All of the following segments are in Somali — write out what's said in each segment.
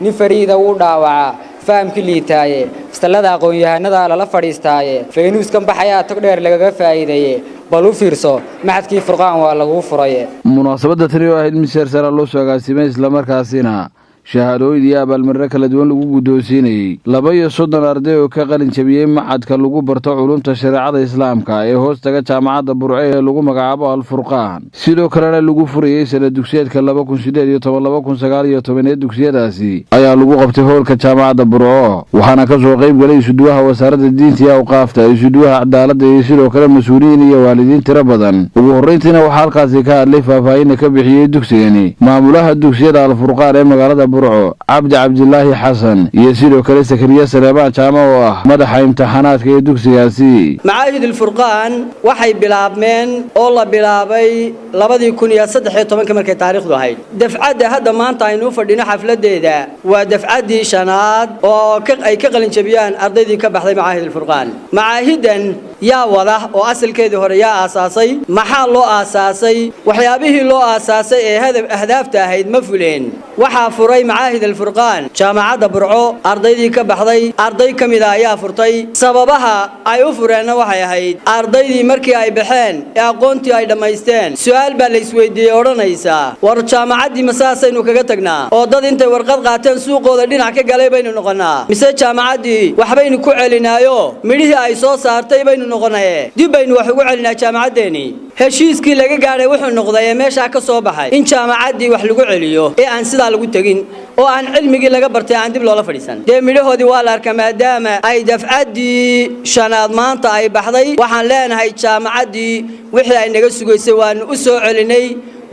نفريدا وداوعا فهم كلي تاي استلذا قويها نذا لا فريستاي فينوس كم بحياة تقدر لقى فايدة بلو فيرسو ما حد كيف فرقان ولا غفرية مناسبة تريو واحد مسير سر الله سوى قاسمين إسلام كاسينا شهادوي دياب المركة لدول لغو قدوسيني لبايا صدنا أرديو كغالين شبيين معاد كاللغو برتو علوم تشريعة الإسلام كا هوستاقا جامعات برعيه لغو مقعبا الفرقان سيدو كرانا لغو فريي سنة دوكسيات كاللبا كون سيديد يوتوان لبا كون ساقالي يوتوانيد دوكسيات آسي ايا لغو قبتهول كجامعات برعو وحانا كسو غيب قلي يسودوها وسارة الدين تيا وقافتا يسودوها عدالة يسيدو كرا مسؤولين يا والدين تربضا وغرينتنا وحالقاسي كا اللي فافاين كبحيي دوكسياني معمولها الدوكسيات الفرقان مقالة برعو عبد الله حسن يسير وكالي سكرية سليمان جامعة مدح امتحانات كي دوكسياسي معاهد الفرقان waxay bilaabmeen oo la bilaabay 2013 markay taariikhdu ahayd dafcada hadda maanta aynu fadhino xafladeeda waa dafcadii shanaad oo ay ka qalin jabiyaan ardaydii ka baxday معاهد الفرقان معاهدان yaa wada oo asalkeedii hore yaa aasaasay maxaa loo aasaasay waxyaabihii loo aasaasay ee ahdaafta ahayd ma fuleen waxa furay معاهد الفرقان jaamacada burco ardaydii ka baxday arday kamid ah ayaa furtay sababaha ay u fureenna waxay ahayd ardaydii markii ay baxeen ee aqoontii ay dhameysteen su'aal baa la isweydiiyay oranaysa war jaamacadii masaasaynu kaga tagnaa oo dad intay warqad qaateen suuqooda dhinac ka galay baynu noqonaa mise jaamacadii waxbaynu ku celinaayo midhihii ay soo saartay baynu noqonaa dib baynu wax ugu celinaa jaamacadeeni heshiiskii laga gaaray wuxuu noqday meesha ka soo baxay in jaamacadii wax lagu celiyo ee aan sida lagu tagin oo aan cilmigii laga bartay aan dib loola fadhiisan midhahoodii waa la arkaa maadaama ay dafcadii shanaad maanta ay baxday waxaan leenahay jaamacadii wixii ay naga sugaysay waan u soo celinay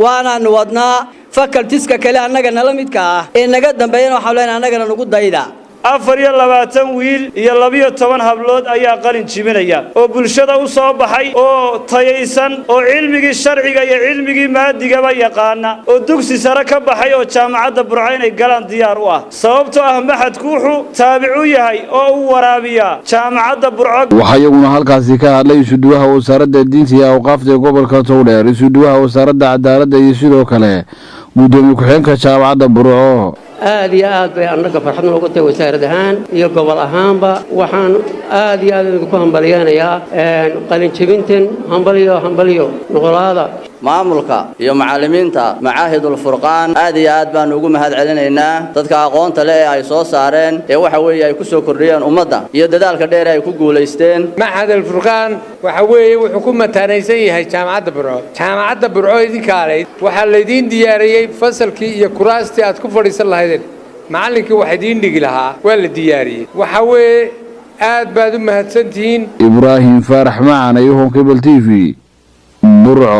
waana wadnaa facultiska kale annaga nala midka ah ee naga dambeeyana waxaan leenahay annagana nagu dayda 24 wiil iyo 12 hablood ayaa qalin jibinaya oo bulshada u soo baxay oo tayaysan oo cilmigii sharciga iyo cilmigii maadiga ba yaqaana oo dugsi sare ka baxay oo jaamacada burco inay galaan diyaar u ah sababtoo ah maxadku wuxuu taabicu yahay oo uu waraabiya jaamacada burco waxa iyaguna halkaasi ka hadlay isuduwaha wasaaradda diinta iyo awqaafta gobolka Togdheer isuduwaha wasaaradda cadaaladda iyo sidoo kale gudoomiye ku-xigeenka jaamacada burco aad iyo aad bay annaga farxad noogu tahay wasaarad ahaan iyo gobol ahaanba waxaan aad iyo aad ugu hambalyeeynaa qalin jabintan hambaliyo noqolaada maamulka iyo macallimiinta معاهد الفرقان aad iyo aad baan ugu mahad celinaynaa dadka aqoonta leh ay soo saareen ee waxa weeye ay ku soo kordhiyeen ummadda iyo dadaalka dheer ay ku guuleysteen معاهد الفرقان waxa weeye wuxuu ku mataanaysan yahay jaamacadda burco idinka aleyd waxa la idin diyaariyay fasalkii iyo kuraastii aad ku fadhiisan lahaydeen macallinkii waxa idin dhigi lahaa waa la diyaariyay waxa weeye aad baad u mahadsantihiin Ibrahim Farax Macaan iyo Cable TV burco.